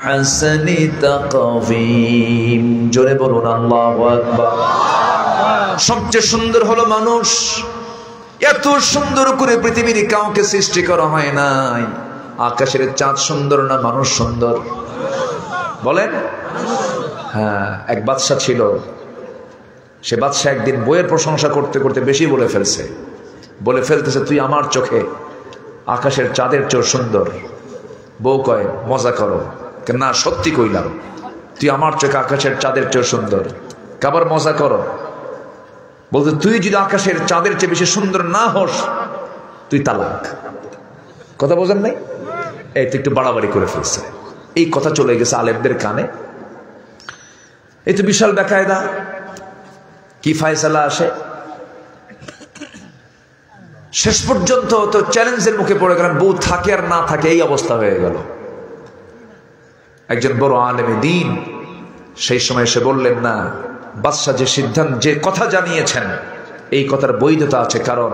হাসানি তাকওয়িম, জোরে বলুন আল্লাহু আকবার। সবচেয়ে সুন্দর হলো মানুষ। এত সুন্দর করে পৃথিবীর কাউকে সৃষ্টি করা হয় নাই। আকাশের চাঁদ সুন্দর না মানুষ সুন্দর? বলেন। হ্যাঁ, এক বাদশা ছিল। সে বাদশা একদিন বইয়ের প্রশংসা করতে করতে বেশি বলে ফেলতেছে তুই আমার চোখে আকাশের চাঁদের চেয়ে সুন্দর। বউ কয় মজা করো। না, সত্যি কইলাম, তুই আমার চোখে আকাশের চাঁদের চেয়ে সুন্দর। কাবার মজা করো। বলতে তুই যদি আকাশের চাঁদের চেয়ে বেশি সুন্দর না হস তুই তালাক। কথা বোঝেন নাই? এই তো একটু বাড়াবাড়ি করে ফেলছে। এই কথা চলে গেছে আলেমদের কানে। এই তো বিশাল বেকায়দা। কি ফায়সালা আসে? শেষ পর্যন্ত তো চ্যালেঞ্জের মুখে পড়ে গেলেন। বউ থাকে আর না থাকে এই অবস্থা হয়ে গেল। একজন বড় আলেমে দ্বীন সেই সময় এসে বললেন, না, বাদশা যে সিদ্ধান্ত, যে কথা জানিয়েছেন এই কথার বৈধতা আছে, কারণ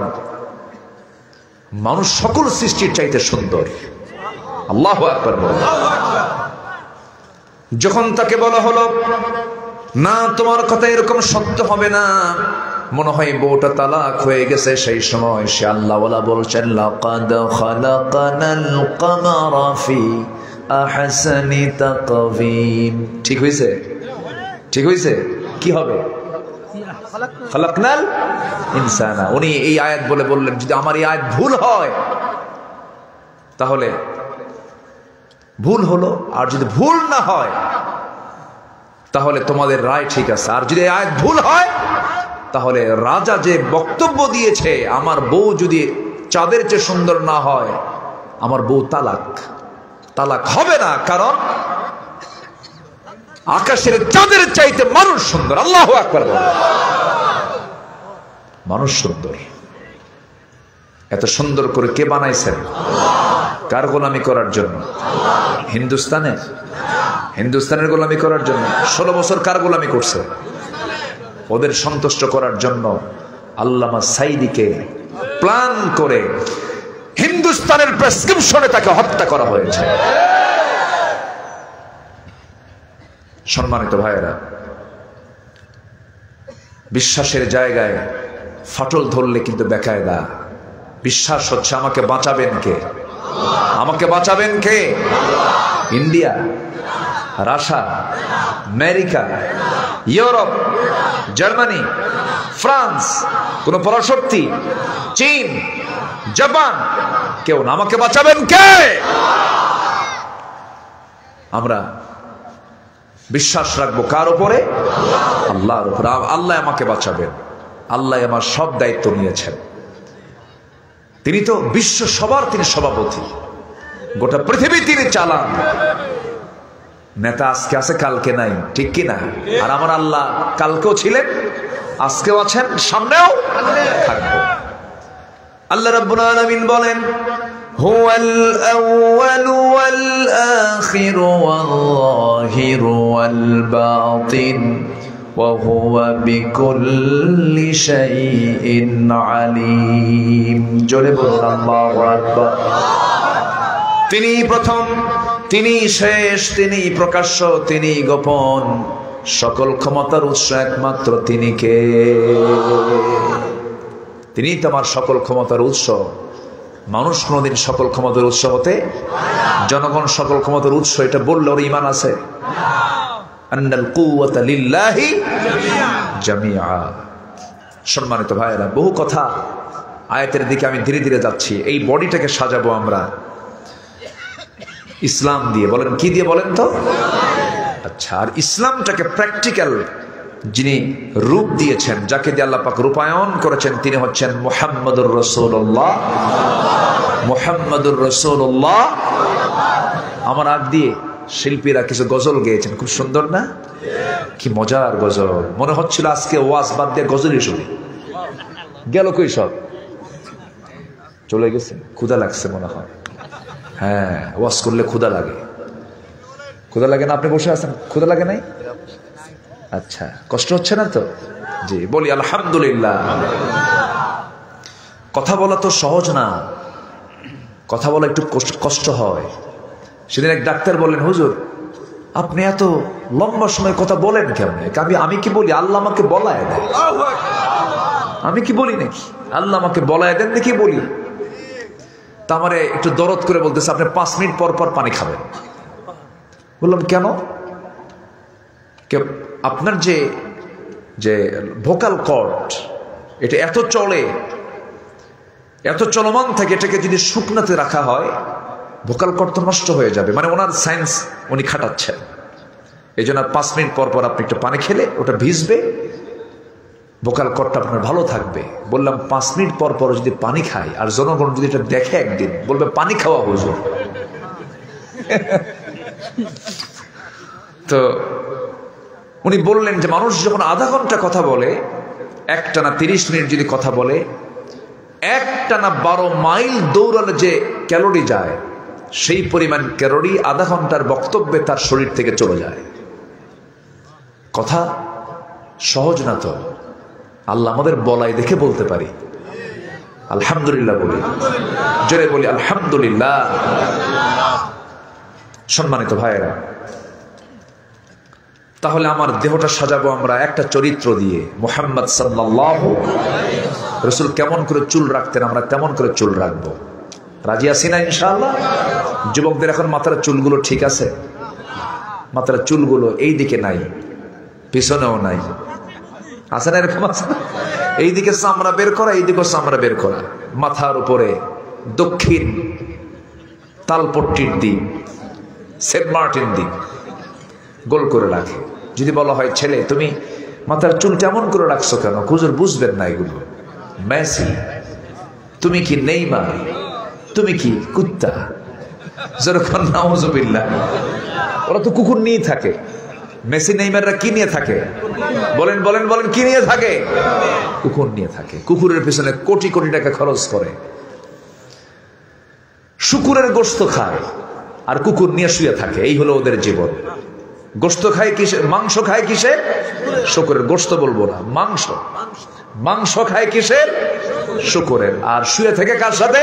মানুষ সকল সৃষ্টির চাইতে সুন্দর। আল্লাহু আকবার। যখন তাকে বলা হলো না, তোমার কথা এরকম সত্য হবে না, মনে হয় বউটা তালাক হয়ে গেছে, সেই সময় সে আল্লাহওয়ালা বলছেন লাকাদ খালাকানাল কামারা ফি আহসানি তাকওয়িম। ঠিক হইছে? ঠিক হইছে? কি হবে? খালাকনাল ইনসানা। উনি এই আয়াত বলে বললেন যদি আমার এই আয়াত ভুল হয় তাহলে ভুল হলো, আর যদি ভুল না হয় তাহলে তোমাদের রায় ঠিক আছে, আর যদি এই আয়াত ভুল হয় তাহলে রাজা যে বক্তব্য দিয়েছে আমার বউ যদি চাঁদের চেয়ে সুন্দর না হয় আমার বউ তালাক হবে না, কারণ আকাশের চাঁদের চাইতে মানুষ সুন্দর। আল্লাহু আকবার। মানুষ সুন্দর। এত সুন্দর করে কে বানাইছেন? কার গোলামি করার জন্য? হিন্দুস্তানের গোলামি করার জন্য। 16 বছর কার গোলামি করছে? ওদের সন্তুষ্ট করার জন্য আল্লামা সাইদিকে প্ল্যান করে হিন্দুস্তানের প্রেসক্রিপশনে তাকে হত্যা করা হয়েছে। সম্মানিত ভাইয়েরা, বিশ্বাসের জায়গায় ফাটল ধরলে কিন্তু বেকায়দা। বিশ্বাস হচ্ছে আমাকে বাঁচাবেন কে? আমাকে বাঁচাবেন কে? India, Russia, America, Europe, Germany, France, কোন পরাশক্তি, চীন, জাপান, কেউ না। আমাকে বাঁচাবেন কে? আমরা বিশ্বাস রাখবো কার উপরে? আল্লাহর উপরে। আল্লাহ আমাকে বাঁচাবেন। আল্লাহ আমার সব দায়িত্ব নিয়েছেন। তিনি তো বিশ্ব সবার তিনি সভাপতি, গোটা পৃথিবী তিনি চালান। নেতা আজকে আছে কালকে নাই, ঠিক কি না? আর আমার আল্লাহ কালকেও ছিলেন, আজকেও আছেন, সামনেও থাকবে। আল্লাহ রাব্বুল আলামিন বলেন হুয়াল আউয়ালু ওয়াল আখিরু ওয়াল যাহিরু ওয়াল বাতিন ওয়া হুয়া বিকুল্লি শাইইন আলীম। জোরে বলুন আল্লাহু আকবার। তিনি প্রথম, তিনি শেষ, তিনি প্রকাশ্য, তিনি গোপন। সকল ক্ষমতার উৎস একমাত্র তিনি কে? তিনি তোমার সকল ক্ষমতার উৎস। মানুষ কোনদিন সকল ক্ষমতার উৎস হতে, জনগণ সকল ক্ষমতার উৎস এটা বললে ওর ঈমান আছে? আন্নাল কুওয়াতা লিল্লাহি জামিআ। সম্মানিত ভাইয়েরা, বহু কথা আয়াতের দিকে আমি ধীরে ধীরে যাচ্ছি। এই বডিটাকে সাজাবো আমরা ইসলাম দিয়ে। বলেন কি দিয়ে? বলেন তো। আচ্ছা, আর ইসলামটাকে প্র্যাকটিক্যাল যিনি রূপ দিয়েছেন, যাকে দিয়ে আল্লাহ পাক রূপায়ণ করেছেন, তিনি হচ্ছেন মুহাম্মদুর রাসূলুল্লাহ। মুহাম্মদুর রাসূলুল্লাহ। আমার আগ দিয়ে শিল্পীরা কিছু গজল গেয়েছেন, খুব সুন্দর না? কি মজার গজল। মনে হচ্ছিল আজকে ওয়াজ বাদ দিয়ে গজলই শুনি। গেল কই সব? চলে গেছে। ক্ষুধা লাগছে মনে হয়। হ্যাঁ, ওয়াজ করলে ক্ষুধা লাগে। ক্ষুধা লাগে না? আপনি বসে আছেন, ক্ষুধা লাগে নাই? আচ্ছা, কষ্ট হচ্ছে না তো? জি, বলি আলহামদুলিল্লাহ। কথা বলা তো সহজ না, কথা বলা একটু কষ্ট হয়। সেদিন এক ডাক্তার বললেন, হুজুর আপনি এত লম্বা সময় কথা বলেন কেমনে? আমি কি বলি? আল্লাহ আমাকে বলায় দেয়। আমি কি বলি নাকি? আল্লাহ আমাকে বলায় দেন দেখি বলি। তা আমারে একটু দরদ করে বলতেছে, আপনি 5 মিনিট পর পর পানি খাবেন। বললাম কেন? আপনার যে যে ভোকাল কর্ড, এটা এত চলে, এত চলমান থাকে, এটাকে যদি শুকনাতে রাখা হয় ভোকাল কর্ড তো নষ্ট হয়ে যাবে। মানে ওনার সায়েন্স উনি খাটাচ্ছেন। এই জন্য 5 মিনিট পর পর আপনি একটু পানি খেলে ওটা ভিজবে, ভোকাল কর্ডটা আপনার ভালো থাকবে। বললাম 5 মিনিট পর পর যদি পানি খাই আর জনগণ যদি এটা দেখে একদিন, বলবে পানি খাওয়া হুজুর। তো উনি বললেন যে মানুষ যখন আধা ঘন্টা কথা বলে, একটানা 30 মিনিট যদি কথা বলে, একটানা 12 মাইল দৌড়ালে যে ক্যালোরি যায়, সেই পরিমাণ ক্যালোরি আধা ঘন্টার বক্তব্যে তার শরীর থেকে চলে যায়। কথা সহজ না তো। আল্লাহ আমাদের বলাই দেখে বলতে পারি আলহামদুলিল্লাহ বলি, জোরে বলি আলহামদুলিল্লাহ। সম্মানিত ভাইয়েরা, তাহলে আমার দেহটা সাজাবো আমরা একটা চরিত্র দিয়ে। মুহাম্মদ সাল্লাল্লাহু আলাইহি ওয়াসাল্লাম রাসূল কেমন করে চুল রাখতেন, আমরা তেমন করে চুল রাখবো। রাজি আছি না ইনশাআল্লাহ? যুবকদের এখন মাথার চুলগুলো ঠিক আছে? মাথার চুলগুলো এই দিকে নাই, পিছনেও নাই, আছে না? এরকম আছে। এইদিকে চামড়া বের করা, এইদিকে চামড়া বের করা। মাথার উপরে দক্ষিণ তালপট্টির দিক, সেন্ট মার্টিন দিক গোল করে রাখে। যদি বলা হয় ছেলে তুমি মাথার চুল কেমন করে রাখছো কেন, হুজুর বুঝবেন না এগুলো। মেসি, তুমি কি নেইমার, তুমি কি কুত্তা? যেরকম নাউজুবিল্লাহ, ওরা তো কুকুর নিয়ে থাকে। মেসি নেইমাররা কি নিয়ে থাকে? বলেন বলেন বলেন, কি নিয়ে থাকে? কুকুর নিয়ে থাকে। কুকুরের পিছনে কোটি কোটি টাকা খরচ করে, শুকুরের গোশত খায় আর কুকুর নিয়ে শুয়ে থাকে। এই হলো ওদের জীবন। গোশত খায় কিসে? মাংস খায় কিসে? শুকুরের। গোশত বলবো না, মাংস। মাংস খায় কিসের? শুকুরের। আর শুয়ে থেকে কার সাথে?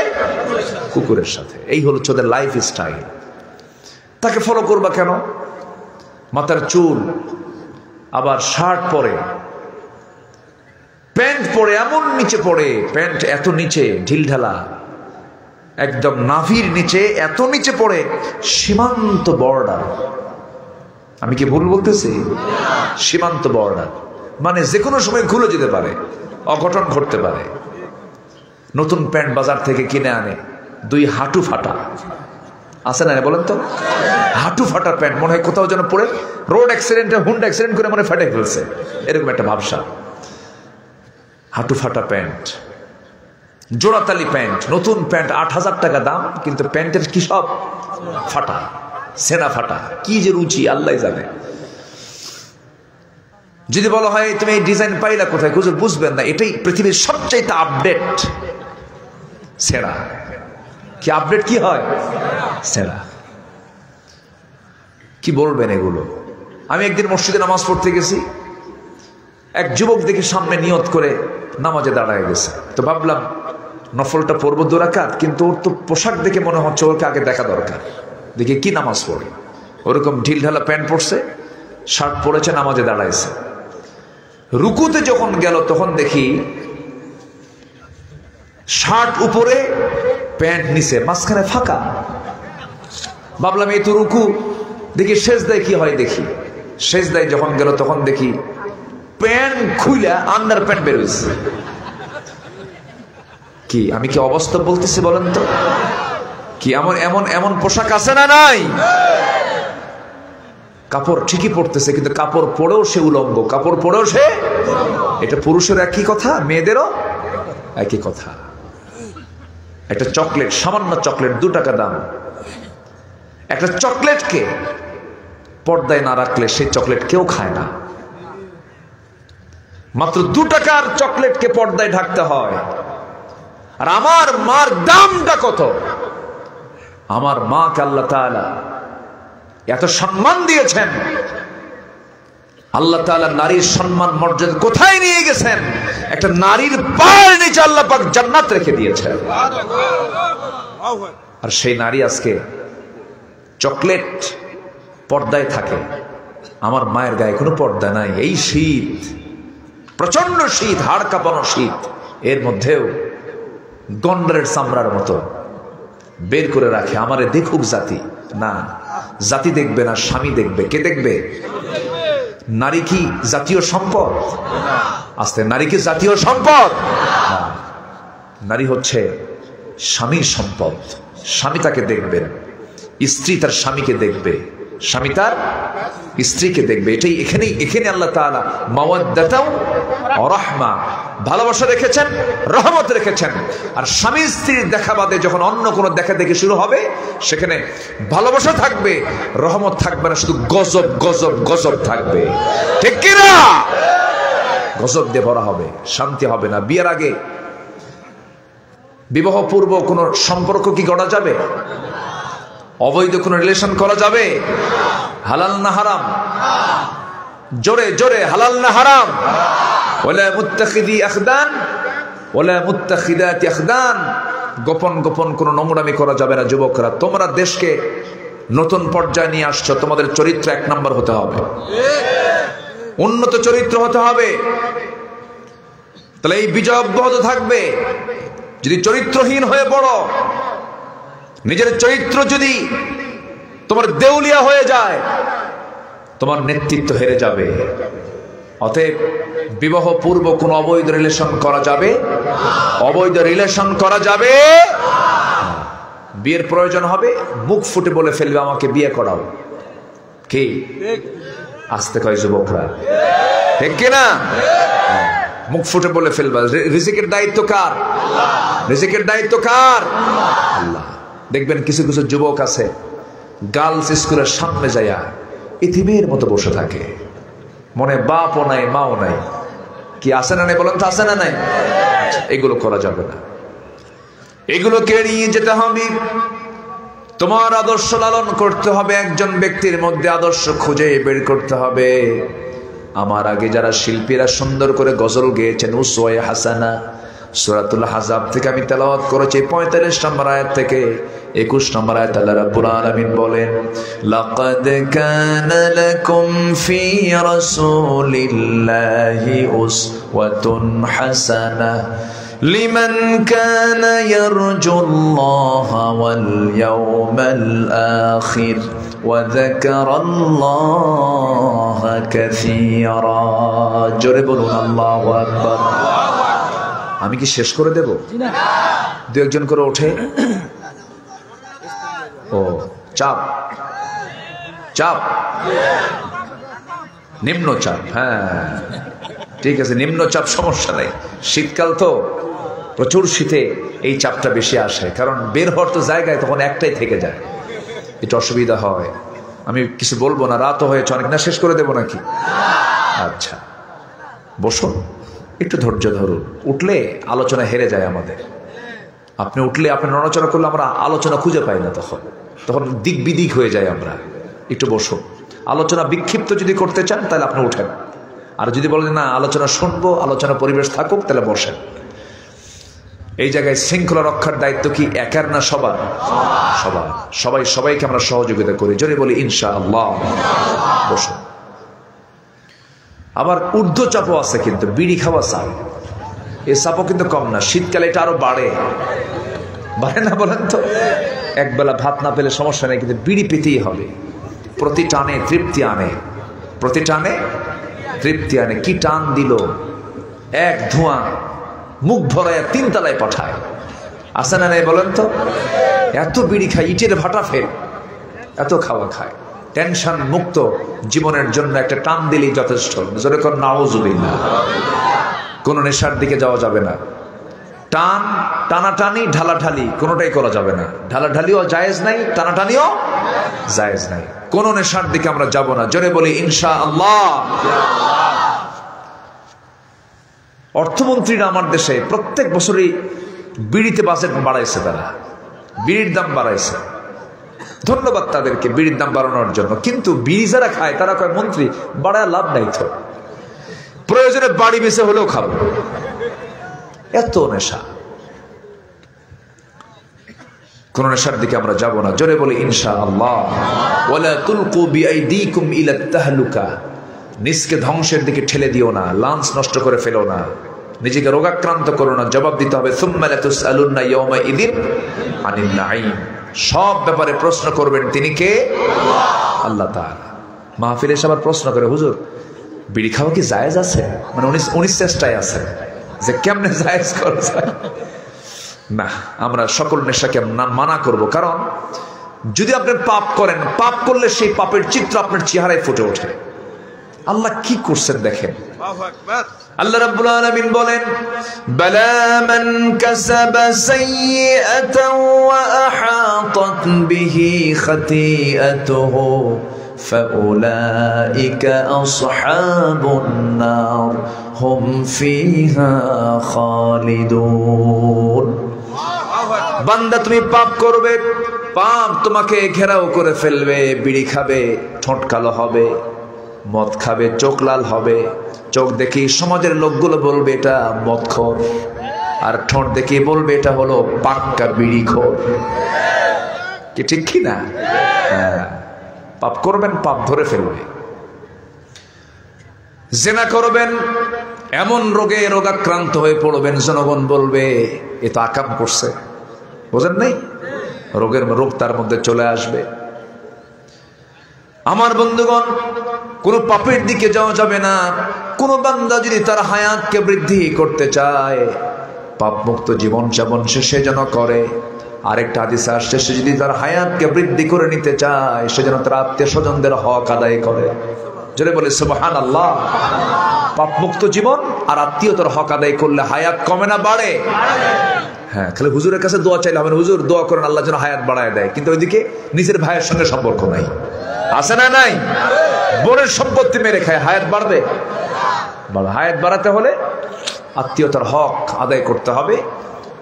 কুকুরের সাথে। এই হলো ওদের লাইফ স্টাইল। তাকে ফলো করবা কেন? মাথার চুল, আবার শার্ট পরে, প্যান্ট পরে, এমন নিচে পড়ে, প্যান্ট এত নিচে ঢিলঢালা, একদম নাভির নিচে এত নিচে পড়ে, সীমান্ত বর্ডার। আমি কি ভুল বলতেছি? সীমান্ত বর্ডার মানে যে কোনো সময় খুলে যেতে পারে, অঘটন ঘটতে পারে। নতুন প্যান্ট বাজার থেকে কিনে আনে, 2 হাঁটু ফাটা, আছে না? বলেন তো, হাঁটু ফাটা প্যান্ট, মনে হয় কোথাও যেন পড়ে রোড অ্যাক্সিডেন্টে হুন্ডা অ্যাক্সিডেন্ট করে মনে ফাটে ফেলছে, এরকম একটা ভাবসা। হাঁটু ফাটা প্যান্ট, জোড়াতালি প্যান্ট, নতুন প্যান্ট 8,000 টাকা দাম, কিন্তু প্যান্টের কি সব ফাটা, সেনা ফাটা। কি যে রুচি আল্লাহ জানে। যদি বলা হয় তুমি এই ডিজাইন পাইলা কোথায়, হুজুর বুঝবেন না, এটাই পৃথিবীর সবচাইতে আপডেট সেরা। কি আপডেট কি হয়? সেরা। কি বলবেন এগুলো? আমি একদিন মসজিদে নামাজ পড়তে গেছি, এক যুবক দেখে সামনে নিয়ত করে নামাজে দাঁড়ায় গেছে। তো ভাবলাম নফলটা পড়বো 2 রাকাত, কিন্তু ওর তো পোশাক দেখে মনে হচ্ছে ওকে আগে দেখা দরকার, দেখে কি নামাজ পড়ে। ওরকম ঢিলঢালা প্যান্ট পরছে, শার্ট পরেছে, নামাজে দাঁড়াইছে। রুকুতে যখন গেল তখন দেখি শার্ট উপরে, প্যান্ট নিচে, মাঝখানে ফাঁকা। ভাবলাম এই তো রুকু, দেখি সেজদায় কি হয়। দেখি সেজদায় যখন গেল তখন দেখি প্যান্ট খুইলা আন্ডার প্যান্ট বেরোচ্ছে। কি আমি কি অবস্থা বলতেছি বলেন তো? কি এমন এমন এমন পোশাক আছে না নাই? কাপড় ঠিকই পড়তেছে, কিন্তু কাপড় পরেও সে উলঙ্গ, কাপড় পরেও সে। এটা পুরুষের একই কথা, মেয়েদেরও একই কথা। একটা চকলেট, সামান্য চকলেট 2 টাকা দাম, একটা চকলেটকে পর্দায় না রাখলে সেই চকলেট কেউ খায় না। মাত্র 2 টাকার চকলেটকে পর্দায় ঢাকতে হয়। আর আমার মার দামটা কত? আমার মাকে আল্লাহ তাআলা এত সম্মান দিয়েছেন। আল্লাহ তাআলা নারীর সম্মান মর্যাদা কোথায় নিয়ে গেছেন? একটা নারীর পায়ের নিচে আল্লাহ পাক জান্নাত রেখে দিয়েছেন। আর সেই নারী আজকে চকলেট পর্দায় থাকে, আমার মায়ের গায়ে কোনো পর্দা নাই। এই শীত, প্রচন্ড শীত, হাড় কাঁপানো শীত, এর মধ্যেও গন্ডারের চামড়ার মতো বের করে রাখে, আমারে দেখুক জাতি। না, জাতি দেখবে না, স্বামী দেখবে। কে দেখবে? নারী কি জাতীয় সম্পদ? আস্তে, নারী কি জাতীয় সম্পদ? নারী হচ্ছে স্বামীর সম্পদ। স্বামী তাকে দেখবেন, স্ত্রী তার স্বামীকে দেখবে, স্বামী তার স্ত্রীকে দেখবে। এটাই এখানে আল্লাহ তাআলা মাওয়াদ্দাতাও ওয়া রাহমা, ভালোবাসা রেখেছেন, রহমত রেখেছেন। আর স্বামী স্ত্রীর দেখা বাদে যখন অন্য কোনো দেখা দেখি শুরু হবে, সেখানে ভালোবাসা থাকবে, রহমত থাকবে না, শুধু গজব গজব গজব থাকবে। ঠিক কি না? গজব দিয়ে ভরা হবে, শান্তি হবে না। বিয়ের আগে, বিবাহ পূর্ব কোনো সম্পর্ক কি গড়া যাবে? অবৈধ কোনো রিলেশন করা যাবে? হালাল না হারাম? জোরে জোরে, হালাল না হারাম? ওয়ালা মুত্তাখিদি আখদান ওয়ালা মুত্তাখিদাতি আখদান। গোপন গোপন কোনো নোংরামি করা যাবে না। যুবকরা, তোমরা দেশকে নতুন পর্যায়ে নিয়ে আসছো, তোমাদের চরিত্র 1 নম্বর হতে হবে, উন্নত চরিত্র হতে হবে। তাহলে এই বিজয় অব্যাহত থাকবে। যদি চরিত্রহীন হয়ে পড়ো, নিজের চরিত্র যদি তোমার দেউলিয়া হয়ে যায়, তোমার নেতৃত্ব হেরে যাবে। অতএব বিবাহ পূর্ব কোন অবৈধ রিলেশন করা যাবে? অবৈধ রিলেশন করা যাবে। বিয়ের প্রয়োজন হবে, মুখ ফুটে বলে ফেলবে, আমাকে বিয়ে করাও। কি আসতে কয় যুবকরা? ঠিক কিনা? মুখ ফুটে বলে ফেলবা। রিজিকের দায়িত্ব কার? রিজিকের দায়িত্ব কার? আল্লাহ। দেখবেন কিছু কিছু যুবক আছে, গার্লস স্কুলের সামনে যাইয়া ইতিমের মতো বসে থাকে, মনে বাপও নাই মাও নাই। কি আছে না নাই বলেন তো? আছে না নাই? এগুলো করা যাবে না, এগুলোকে এড়িয়ে যেতে হবে। তোমার আদর্শ লালন করতে হবে, একজন ব্যক্তির মধ্যে আদর্শ খুঁজে বের করতে হবে। আমার আগে যারা শিল্পীরা সুন্দর করে গজল গেয়েছেন, উসওয়ায়ে হাসানা, সূরাতুল আহজাব থেকে আমি তেলাওয়াত করেছি 45 নম্বর আয়াত থেকে 21 নম্বর আয়াত। আল্লাহ রাব্বুল আলামিন বলেন, লাকাদ কানা লাকুম ফি রাসূলিল্লাহি উসওয়াতুন হাসানাহ লিমান কানা ইয়ারজুল্লাহা ওয়াল ইয়াওমাল আখির ওয়া যাকারাল্লাহা কাসীরা। জোরে বলুন আল্লাহু আকবার। আমি কি শেষ করে দেব? দু একজন করে ওঠে। ও চাপ, চাপ, নিম্নচাপ। হ্যাঁ ঠিক আছে, নিম্নচাপ সমস্যা নেই। শীতকাল তো, প্রচুর শীতে এই চাপটা বেশি আসে, কারণ বের হওয়ার তো জায়গায় তখন একটাই থেকে যায়, এটা অসুবিধা হয়। আমি কিছু বলবো না, রাতও হয়েছে অনেক। না শেষ করে দেবো নাকি? আচ্ছা বসুন, একটু ধৈর্য ধরুন। উঠলে আলোচনা হেরে যায় আমাদের। আপনি উঠলে, আপনি নড়াচড়া করলে আমরা আলোচনা খুঁজে পাই না, তখন দিক বিদিক হয়ে যায় আমরা। একটু বসুন। আলোচনা বিক্ষিপ্ত যদি করতে চান তাহলে আপনি উঠেন, আর যদি বলেন না আলোচনা শুনবো, আলোচনা পরিবেশ থাকুক, তাহলে বসেন। এই জায়গায় শৃঙ্খলা রক্ষার দায়িত্ব কি একার না সবার? সবাই সবাইকে আমরা সহযোগিতা করি। জোরে বলি ইনশাআল্লাহ। বসুন। আবার ঊর্ধ্ব চাপও আছে, কিন্তু বিড়ি খাওয়া চাপ, এই চাপও কিন্তু কম না। শীতকালে এটা আরো বাড়ে না বলেন তো? একবেলা ভাত না পেলে সমস্যা নেই, কিন্তু বিড়ি পেতেই হবে। প্রতি টানে তৃপ্তি আনে, প্রতি টানে তৃপ্তি আনে। কি টান দিল! এক ধোঁয়া মুখ ভরায় 3 তলায় পাঠায়। আছে না নাই বলেন তো? এত বিড়ি খায়, ইটের ভাটা ফেল, এত খাওয়া খায়। টেনশন মুক্ত জীবনের জন্য একটা টান দিলেই যথেষ্ট। যেরকম নাউজুবিল্লাহ, কোন নেশার দিকে যাওয়া যাবে না। টান, টানাটানি, ঢালাঢালি কোনোটাই করা যাবে না। ঢালাঢালিও জায়েজ নাই, টানাটানিও জায়েজ নাই। কোন নেশার দিকে আমরা যাব না। জোরে বলি ইনশাআল্লাহ। অর্থমন্ত্রীরা আমার দেশে প্রত্যেক বছরই বিড়িতে বাজেট বাড়াইছে, তারা বিড়ির দাম বাড়াইছে। ধন্যবাদ তাদেরকে বিড়ির দাম বাড়ানোর জন্য। কিন্তু বিড়ি যারা খায় তারা কয়, মন্ত্রী বাড়ায় লাভ নাই তো, প্রয়োজনে বাড়ি বেঁচে হলেও খাবো। এত নেশা, কোন নেশার দিকে আমরা যাব না। জোরে বলি ইনশাআল্লাহ। ওয়ালা তুলকু বিআইদিকুম ইলা তাহলুকা, নিজকে ধ্বংসের দিকে ঠেলে দিও না, লাঞ্চ নষ্ট করে ফেলো না, নিজেকে রোগাক্রান্ত করো না। জবাব দিতে হবে সুম্মা লাতুসআলুন্না ইয়াওমা ইযিন আনিন নাঈম। সব ব্যাপারে প্রশ্ন করবেন তিনি কে? আল্লাহ তাআলা। মাহফিলে এসে আবার প্রশ্ন করে, হুজুর বিড়ি খাওয়া কি জায়েজ আছে? মানে উনি চেষ্টায় আছে যে কেমনে জায়েজ করা যায়। না, আমরা সকল নেশাকে মানা করব, কারণ যদি আপনি পাপ করেন, পাপ করলে সেই পাপের চিত্র আপনার চেহারায় ফুটে ওঠে। আল্লাহ কি করছেন দেখেন। আল্লাহ রাব্বুল আলামিন বলেন, বালা মান কাসাবা সাইয়্যাতান ওয়া আহাতাত বিহি খাতিআতুহু ফাউলাইকা আসহাবুন নার হুম ফিহা খালিদুন। বান্দা তুমি পাপ করবে, পাপ তোমাকে ঘেরাও করে ফেলবে। বিড়ি খাবে, ঠোঁট কালো হবে, মদ খাবে, চোখ লাল হবে। চোখ দেখি সমাজের লোকগুলো বলবে এটা মদখোর, আর ঠোঁট দেখি বলবে এটা হলো পাক্কা বিড়িখোর। কি ঠিক কি না? হ্যাঁ, পাপ করবেন, পাপ ধরে ফেলবে। জিনা করবেন, এমন রোগে রোগাক্রান্ত হয়ে পড়বেন, জনগণ বলবে এ তো আকাম করছে। বোঝেন নাই? রোগ তার মধ্যে চলে আসবে। আমার বন্ধুগণ, কোন পাপের দিকে যাওয়া যাবে না। কোন বান্দা যদি তার হায়াতকে বৃদ্ধি করতে চায়, পাপ মুক্ত জীবন যাপন সে যেন করে। আরেকটা হাদিসে আসছে, সে যদি তার হায়াতকে বৃদ্ধি করে নিতে চায়, সে যেন তার আত্মীয় স্বজনদের হক আদায় করে। জোরে বলে সুবহানাল্লাহ। পাপ মুক্ত জীবন আর আত্মীয়তার হক আদায় করলে হায়াত কমে না বাড়ে? হ্যাঁ, খালি হুজুরের কাছে দোয়া চাইলে হবে না। হুজুর দোয়া করেন আল্লাহ যেন হায়াত বাড়ায় দেয়, কিন্তু ওইদিকে নিজের ভাইয়ের সঙ্গে সম্পর্ক নাই। আছে না নাই? বোনের সম্পত্তি মেরে খায়, হায়াত বাড়বে? হায়াত বাড়াতে হলে আত্মীয়তার হক আদায় করতে হবে,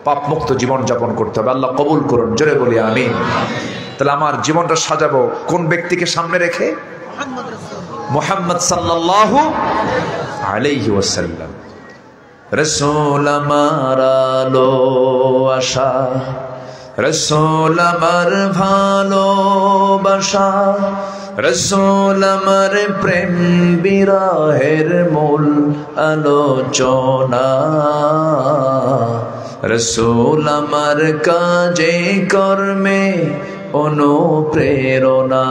পাপ মুক্ত জীবন যাপন করতে হবে। আল্লাহ কবুল করুন। জোরে বলি আমিন। তাহলে আমার জীবনটা সাজাবো কোন ব্যক্তিকে সামনে রেখে? মুহাম্মদ সাল্লাল্লাহু আলাইহি ওয়াসাল্লাম। রাসূল আমার আলো আশা, রাসূল আমার ভালোবাসা, রাসূল আমার প্রেম বিরহের মূল আলোচনা, রাসূল আমার কাজে কর্মে অনুপ্রেরণা,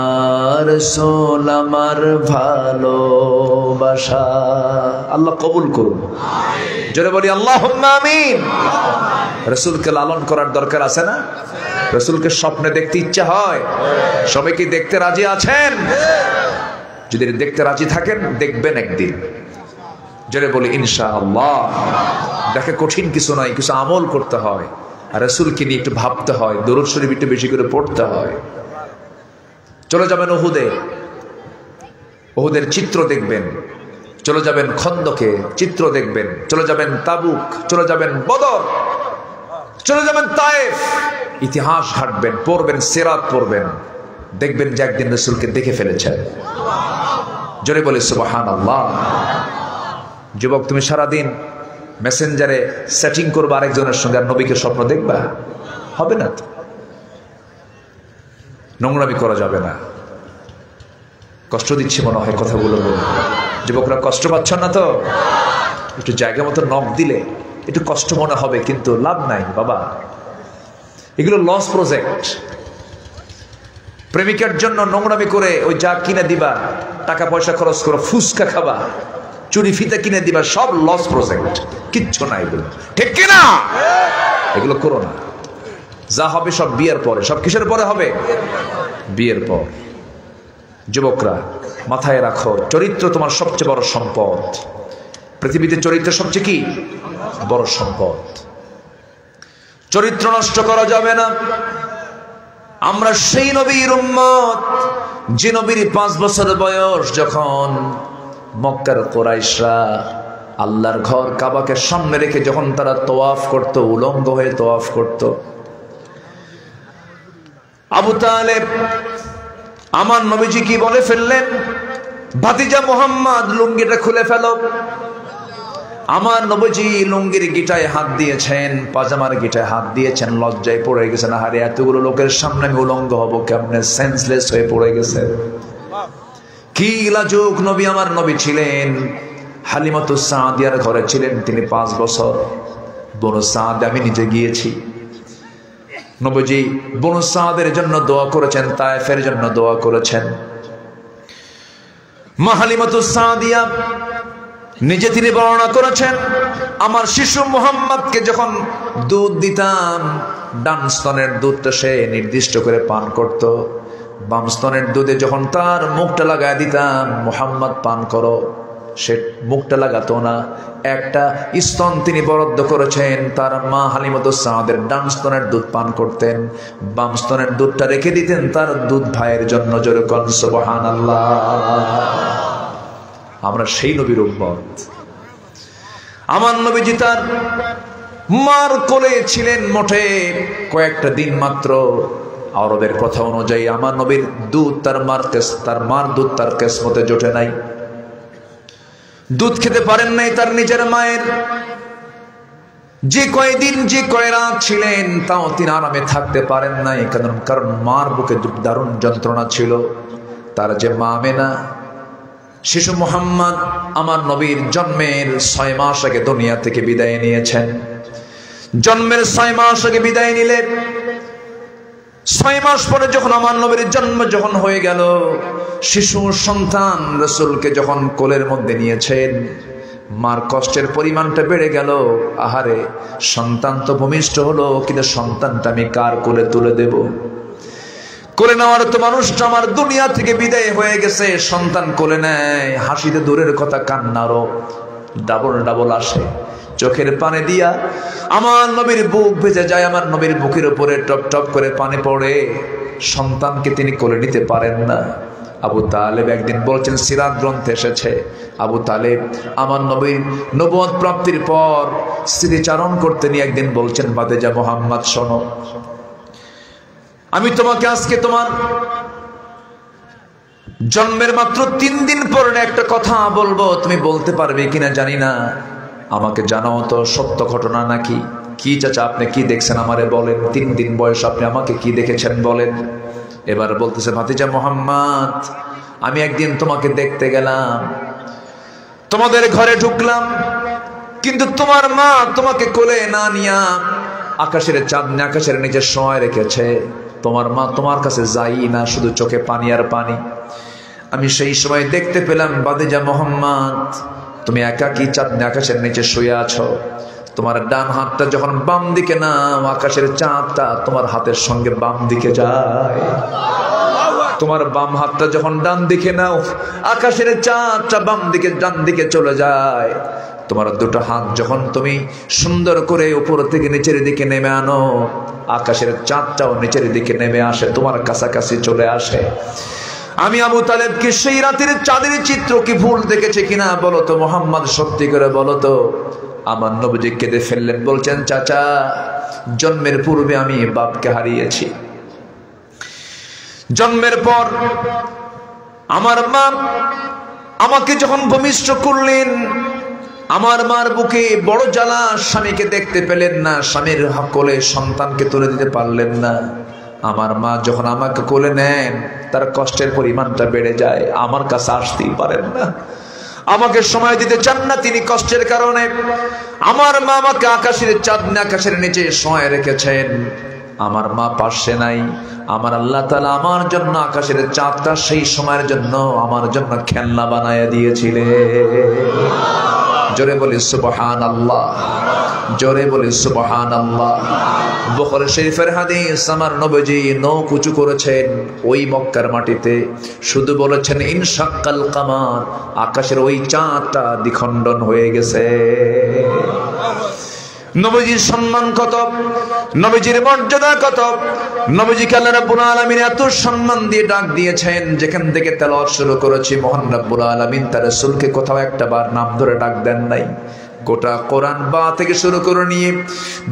রাসূল আমার ভালোবাসা। আল্লাহ কবুল করুন। জোরে বলি আল্লাহুম্মা আমিন। রাসূলকে লালন করার দরকার আছে না? রাসূলকে স্বপ্নে দেখতে ইচ্ছা হয়? সবাই কি দেখতে রাজি আছেন? যদি দেখতে রাজি থাকেন, দেখবেন একদিন। জোরে বলি ইনশাআল্লাহ। দেখে কঠিন কিছু নয়, কিছু আমল করতে হয়, আর রাসূলকে নিয়ে একটু ভাবতে হয়, দরুদ শরীফ একটু বেশি করে পড়তে হয়। চলে যাবেন উহুদে, উহুদের চিত্র দেখবেন। চলে যাবেন খন্দকে, চিত্র দেখবেন। চলে যাবেন তাবুক, চলে যাবেন বদর, চলে যাবেন তায়েফ। ইতিহাস ঘাটবেন, পড়বেন, সিরাত পড়বেন, দেখবেন যে একদিন রাসূলকে দেখে ফেলেছেন। জোরে বলে সুবহানাল্লাহ। যুবক, তুমি সারাদিন মেসেঞ্জারে সেটিং করবে আরেকজনের সঙ্গে, আর নবীকে স্বপ্ন দেখবা? হবে না তো। নোংরামি করা যাবে না। কষ্ট দিচ্ছি মনে হয় কথাগুলো বলে। যুবকরা কষ্ট পাচ্ছেন না তো? একটু জায়গা মতো নখ দিলে একটু কষ্ট মনে হবে, কিন্তু লাভ নাই বাবা। এগুলো লস প্রজেক্ট। প্রেমিকার জন্য নোংরামি করে ওই যা কিনে দিবা, টাকা পয়সা খরচ করো, ফুসকা খাবা, চুরি ফিতা কিনে দিবা, সব লস প্রজেক্ট। কিচ্ছু না এগুলো, ঠিক কিনা? এগুলো করো না। যা হবে সব বিয়ের পরে। সব কিসের পরে হবে? বিয়ের পর। যুবকরা মাথায় রাখো, চরিত্র তোমার সবচেয়ে বড় সম্পদ। পৃথিবীতে চরিত্র সবচেয়ে কি বড় সম্পদ। চরিত্র নষ্ট করা যাবে না। আমরা সেই নবীর উম্মত, যে নবীর 5 বছর বয়স যখন মক্কার কুরাইশরা আল্লাহর ঘর কাবাকে সামনে রেখে যখন তারা তওয়াফ করত, উলঙ্গ হয়ে তওয়াফ করত, আবু তালেব আমার নবীজি কি বলে ফেললেন, ভাতিজা মুহাম্মদ লুঙ্গিটা খুলে ফেলো। আমার নবীজি লুঙ্গির গিটায় হাত দিয়েছেন, পাজামার গিটায় হাত দিয়েছেন, লজ্জায় পড়ে গেছেন, আরে এতগুলো লোকের সামনে আমি উলঙ্গ হব কেমনে, সেন্সলেস হয়ে পড়ে গেছে। কি লাজুক নবী আমার নবী ছিলেন। হালিমাতুস সাদিয়ার ঘরে ছিলেন তিনি 5 বছর। বনু সাদ আমি নিজে গিয়েছি। নবীজি বনু সাদের জন্য দোয়া করেছেন, তায়েফের জন্য দোয়া করেছেন। মা হালিমাতুস সাদিয়া নিজে তিনি বর্ণনা করেছেন, আমার শিশু মুহাম্মদকে যখন দুধ দিতাম, ডান স্তনের দুধটা সে নির্দিষ্ট করে পান করত, বাম স্তনের দুধে যখন তার মুখটা লাগায় দিতাম, মুহাম্মদ পান করো, সে মুখটা লাগাতো না। একটা স্তন তিনি বরাদ্দ করেছেন, তার মা হালিমাতুস সাদের ডান স্তনের দুধ পান করতেন, বাম স্তনের দুধটা রেখে দিতেন তার দুধ ভাইয়ের জন্য। জোরে কোন সুবহানাল্লাহ। আমরা সেই নবীর উম্মত। আমার নবীজি তার মার কোলে ছিলেন মোটে কয়েকটা দিন মাত্র। আরবের কথা অনুযায়ী আমার নবীর দুধ তার মার দুধ তার কিসমতে জোটে নাই, দুধ খেতে পারেন নাই তার নিজের মায়ের। যে কয়দিন যে কয় রাত ছিলেন তাও তিনি আরামে থাকতে পারেন নাই, কারণ মার বুকে দারুণ যন্ত্রণা ছিল। তার যে মা আমেনা, শিশু মুহাম্মদ আমার নবীর জন্মের 6 মাস আগে দুনিয়া থেকে বিদায় নিয়েছেন। জন্মের 6 মাস আগে বিদায় নিলে 6 মাস পরে যখন আমার নবীর জন্ম যখন হয়ে গেল, শিশু সন্তান রাসূলকে যখন কোলের মধ্যে নিয়েছেন, মার কষ্টের পরিমাণটা বেড়ে গেল। আহারে, সন্তান তো ভূমিষ্ঠ হলো, কিন্তু সন্তানটা আমি কার কোলে তুলে দেব? কোলে নেওয়ার তো মানুষটা আমার দুনিয়া থেকে বিদায় হয়ে গেছে। সন্তান কোলে নেয়, হাসিতে দূরের কথা কান্নারও ডাবল আসে। চোখের পানি দিয়া আমার নবীর বুক ভেজে যায়, আমার নবীর বুকের উপরে টপ টপ করে পানি পড়ে। সন্তানকে তিনি কোলে নিতে পারেন না। আবু তালেব একদিন বলছেন, সিরাত গ্রন্থে এসেছে, আবু তালেব আমার নবীর নবুয়ত প্রাপ্তির পর স্মৃতিচারণ করতে নিয়ে একদিন বলছেন, বাদেজা মুহাম্মদ শোনো, আমি তোমাকে আজকে তোমার জন্মের মাত্র 3 দিন পরে একটা কথা বলবো, তুমি বলতে পারবে কিনা জানি না, আমাকে জানাও তো সত্য ঘটনা নাকি। কি চাচা আপনি কি দেখছেন আমারে বলেন, 3 দিন বয়স আপনি আমাকে কি দেখেছেন বলেন। এবার বলতেছে, ভাতিজা মুহাম্মদ, আমি একদিন তোমাকে দেখতে গেলাম, তোমাদের ঘরে ঢুকলাম, কিন্তু তোমার মা তোমাকে কোলে না নিয়া আকাশের চাঁদ আকাশের নিচে শোয়ায় রেখেছে। তোমার মা তোমার কাছে যাই না, শুধু চোখে পানি আর পানি। আমি সেই সময় দেখতে পেলাম, বাদেজা মুহাম্মদ, তুমি একাকী চাঁদ আকাশের নিচে শুয়ে আছো। তোমার ডান হাতটা যখন বাম দিকে নাও, আকাশের চাঁদটা তোমার হাতের সঙ্গে বাম দিকে যায়। তোমার বাম হাতটা যখন ডান দিকে নাও, আকাশের চাঁদটা বাম দিকে ডান দিকে চলে যায়। তোমার দুটো হাত যখন তুমি সুন্দর করে উপর থেকে নিচের দিকে নেমে আনো, আকাশের চাঁদটাও নিচের দিকে নেমে আসে, তোমার কাছাকাছি চলে আসে। আমি আবু তালেবকে সেই রাতের চাঁদের চিত্র কি ভুল দেখেছে কিনা বলো তো মুহাম্মদ, সত্যি করে বলো তো। আমার নবীজি কেঁদে ফেললেন, বলছেন, চাচা, জন্মের পূর্বে আমি বাপকে হারিয়েছি। জন্মের পর আমার মা আমাকে যখন ভূমিষ্ঠ করলেন, আমার মার বুকে বড় জ্বালা, স্বামীকে দেখতে পেলেন না, স্বামীর কোলে সন্তানকে তুলে দিতে পারলেন না। আমার মা যখন আমাকে কোলে নেন, তার কষ্টের পরিমাণটা বেড়ে যায়, আমার কাছে আসতেই পারেন না, আমাকে সময় দিতে চান না তিনি কষ্টের কারণে। আমার মা আমাকে আকাশের চাঁদ আকাশের নিচে শোয়ায় রেখেছেন, আমার মা পাশে নাই। আমার আল্লাহ তাআলা আমার জন্য আকাশের চাঁদটা সেই সময়ের জন্য আমার জন্য খেলনা বানায় দিয়েছিলেন। জোরে বলি সুবহানাল্লাহ, জোরে বলি সুবহানাল্লাহ। বুখারী শরীফের হাদিস, আমার নবীজি নখ উঁচু করেছেন ওই মক্কার মাটিতে, শুধু বলেছেন ইনশাক্কাল কামার, আকাশের ওই চাঁদটা দ্বিখণ্ডন হয়ে গেছে। নবীজির সম্মান কত, নবীজির মর্যাদা কত, নবীজিকে আল্লাহ রাব্বুল আলামিন এত সম্মান দিয়ে ডাক দিয়েছেন, যেখান থেকে তেলাওয়াত শুরু করেছি মহান রাব্বুল আলামিন তার রাসূলকে কোথাও একটা বার নাম ধরে ডাক দেন নাই। গোটা কোরআন বা থেকে শুরু করে নিয়ে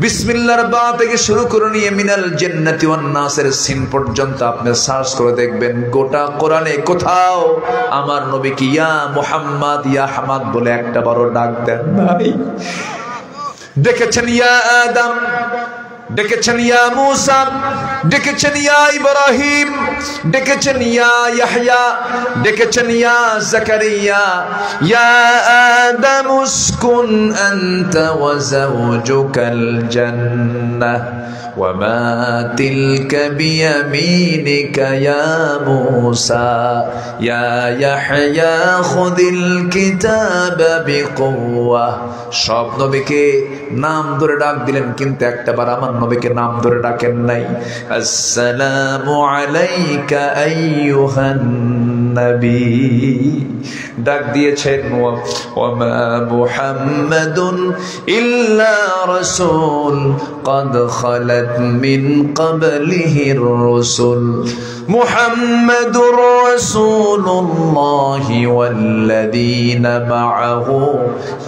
বিসমিল্লাহর বা থেকে শুরু করে নিয়ে মিনাল জান্নাতি ওয়ান নাসের সিন পর্যন্ত আপনি সার্চ করে দেখবেন গোটা কোরআনে কোথাও আমার নবীকে ইয়া মুহাম্মদ ইয়া আহমদ বলে একটা বড় ডাক দেন নাই। ডেকেছেন ইয়া আদম, ডেকেছেন ইয়া মূসা, ডেকেছেন ইয়া ইব্রাহিম, ডেকেছেন ইয়া ইয়াহইয়া, ডেকেছেন ইয়া যাকারিয়া। ইয়া আদম উসকুন আনতা ওয়া যাওজুকাল জান্নাহ ওয়া মা তিলকা বিয়ামিনিকা ইয়া মূসা। ইয়া ইয়াহইয়া খুযিল কিতাবা বিকুওয়া। সব নবীকে নাম ধরে ডাক দিলেন, কিন্তু একটাবার আমার নবীকে নাম ধরে ডাকেন নাই। আসসালামু আলাইকা আইয়ুহান নবী ডাক দিয়েছেন। ওয়া মা মুহাম্মাদুন ইল্লা রাসূল قد خلت من قبله الرسل محمد رسول الله والذين معه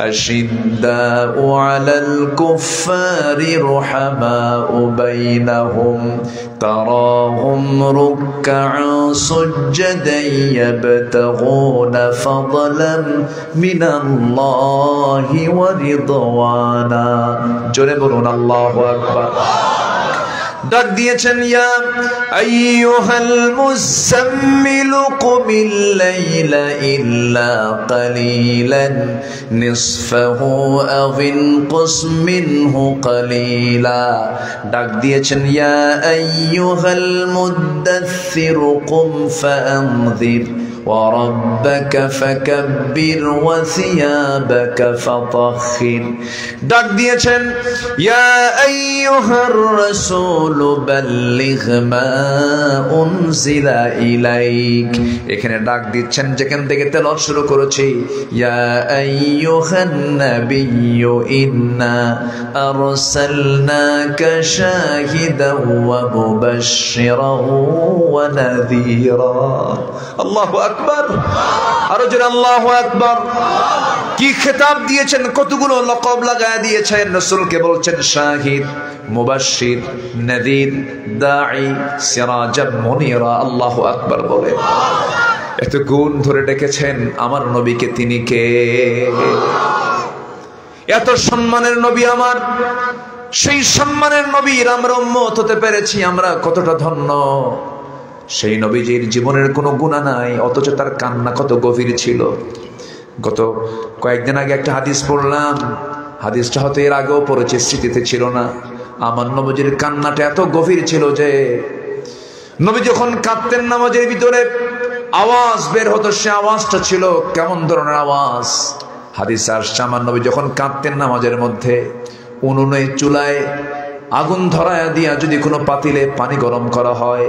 أشداء على الكفار رحماء بينهم تراهم ركعا سجدا يبتغون فضلا من الله ورضوانا জোরে বলুন আল্লাহু আকবার। ডাক দিয়েছেন ইয়া আইয়ুহাল মুসাম্মিল কুমিল লাইলা ইল্লা কালিলান নিসফাহু আও ইনকুস মিনহু কালিলা। ডাক দিয়েছেন ইয়া আইয়ুহাল মুদাথথির কুম ফাআনযির وربك فكبر وثيابك فطهر। ডাক দিয়েছেন ইয়া আইয়ুহার রাসূল বাল্লিগ মা উনজিলা ইলাইক। এখানে ডাক দিচ্ছেন যেখান থেকে তেলাওয়াত শুরু করেছি ইয়া আইয়ুহান নাবিয়্যু ইন্না আরসালনাকা শাহিদাও ওয়া মুবাশশিরাও ওয়া নাযীরা। আল্লাহু আকবার, আরো জোরে আল্লাহু আকবার। কি খেতাব দিয়েছেন, কতগুলো লকব লাগায় দিয়েছেন। রাসূলকে বলছেন শাহিদ, মুবাশশির, নাযীর, দাঈ, সিরাজাম মুনীরা। আল্লাহু আকবার বলে এত গুণ ধরে ডেকেছেন আমার নবীকে। তিনি কে? এত সম্মানের নবী আমার। সেই সম্মানের নবীর আমরা উম্মত হতে পেরেছি, আমরা কতটা ধন্য। সেই নবীজির জীবনের কোনো গুনাহ নাই, অথচ তার কান্না কত গভীর ছিল। গত কয়েকদিন আগে একটা হাদিস পড়লাম, হাদিসটা হয়তো এর আগেও পড়েছে, স্মৃতিতে ছিল না। আমার নবীজির কান্নাটা এত গভীর ছিল যে নবী যখন কাঁদতেন নামাজের ভিতরে আওয়াজ বের হতো, সে আওয়াজটা ছিল কেমন ধরনের আওয়াজ। হাদিসে আসছে আমার নবী যখন কাঁদতেন নামাজের মধ্যে, উনুনে চুলায় আগুন ধরায়া দিয়া যদি কোনো পাতিলে পানি গরম করা হয়,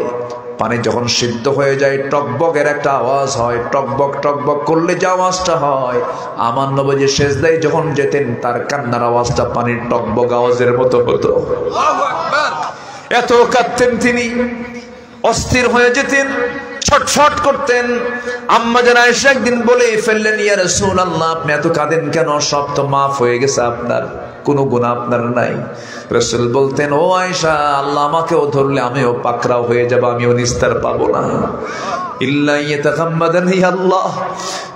পানি যখন সিদ্ধ হয়ে যায় টকবকের একটা আওয়াজ হয়। টকবক টকবক করলে যে আওয়াজটা হয়, আমার নবী সেজদায় যখন যেতেন তার কান্নার আওয়াজটা পানির টকবক আওয়াজের মতো হতো। আল্লাহু আকবার। এত কাঁদতেন তিনি, অস্থির হয়ে যেতেন, ছটফট করতেন। আম্মা জান আয়েশা একদিন বলে ফেললেন ইয়া রাসূলুল্লাহ আপনি এত কাঁদেন কেন? সব তো মাফ হয়ে গেছে, আপনার কোনো গুনাহ আপনার নাই। রাসূল বলতেন ও আয়েশা, আল্লাহ আমাকেও ধরলে আমিও পাকড়াও হয়ে যাব, আমিও নিস্তার পাবো না। ইল্লা ইয়াতাগাম্মাদানি আল্লাহ,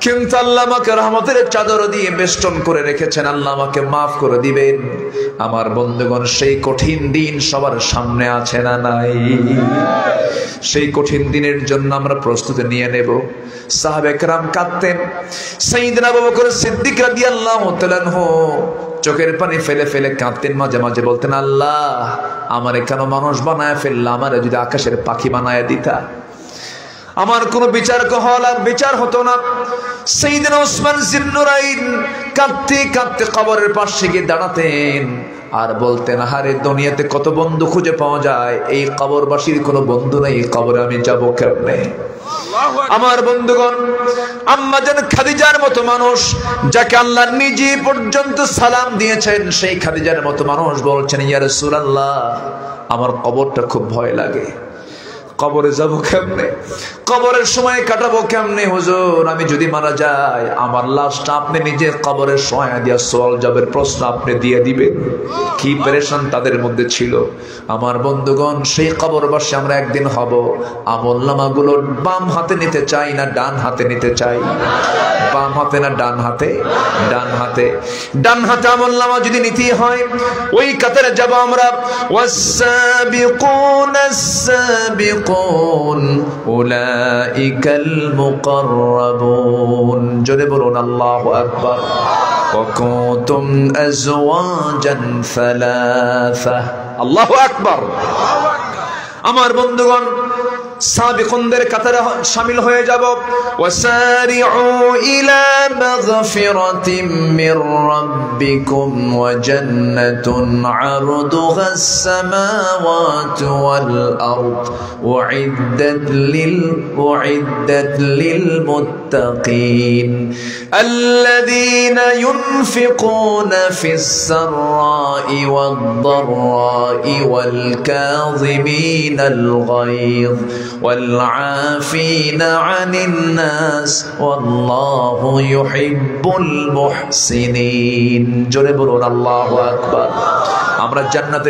কিন্তু আল্লাহ আমাকে রহমতের চাদর দিয়ে বেষ্টন করে রেখেছেন, আল্লাহ আমাকে মাফ করে দিবেন। আমার বন্ধুগণ, সেই কঠিন দিন সবার সামনে আছে না নাই? সেই কঠিন দিনের জন্য আমরা প্রস্তুতি নিয়ে নেব। সাহাবে কেরাম কাঁদতেন। সাইয়েদনা আবু বকর সিদ্দিক রাদিয়াল্লাহু তাআলা আনহু চোখের পানি ফেলে ফেলে কাঁদতেন। মাঝে মাঝে বলতেন আল্লাহ আমারে কেন মানুষ বানায় ফেললা, আমারে যদি আকাশের পাখি বানায় দিতা, আমার কোনো বিচার হতো না। সাইয়েদনা উসমান জিন্নুরাইন কাঁদতে কাঁদতে কবরের পাশে গিয়ে দাঁড়াতেন আর বলতেন আরে দুনিয়াতে কত বন্ধু খুঁজে পাওয়া যায়, এই কবরবাসীর কোনো বন্ধু নেই, এই কবরে আমি যাব কেমনে? আমার বন্ধুগণ, আম্মা জান খাদিজার মতো মানুষ, যাকে আল্লাহ নিজে পর্যন্ত সালাম দিয়েছেন, সেই খাদিজার মতো মানুষ বলছেন ইয়া রাসূলুল্লাহ আমার কবরটা খুব ভয় লাগে, কবরে যাব কেমনে, কবরের সময় কাটাবো কেমনে হুজুর? আমি যদি মারা যাই আমার লাশটা আপনি নিজের কবরে শোয়া দিয়া সওয়াল জবের প্রশ্ন আপনি দিয়ে দিবেন। কি পেরেশান তাদের মধ্যে ছিল আমার বন্ধুগণ। সেই কবরবাসী আমরা একদিন হব। আমলনামাগুলো বাম হাতে নিতে চাই না ডান হাতে নিতে চাই? বাম হাতে না ডান হাতে? ডান হাতে। ডান হাতে আমলনামা যদি নিতে হয় ওই কাতারে যাব আমরা। ওয়াস-সাবিকুনাস সাবিকুন উলাইকাল মুকাররাবুন। জোরে বলুন আল্লাহু আকবার। وكنتم أزواجا ثلاثة। আল্লাহু আকবার। আমার বন্ধুগণ সাবিকুনদের কাতারে শামিল হয়ে যাব। ওয়াসারিউ ইলা মাগফিরাতিম মির রাব্বিকুম ওয়া জান্নাতুন আরদুহাস সামাওয়াতু ওয়াল আরদ উইদ্দাত লিল মুত্তাকিন আল্লাযীনা ইউনফিকুনা ফিস সাররাই ওয়াদ দাররাই ওয়াল কাযিমিনাল গায়য والعافين عن الناس والله يحب المحسنين। জোরে বলুন আল্লাহু আকবার। আমরা জান্নাতের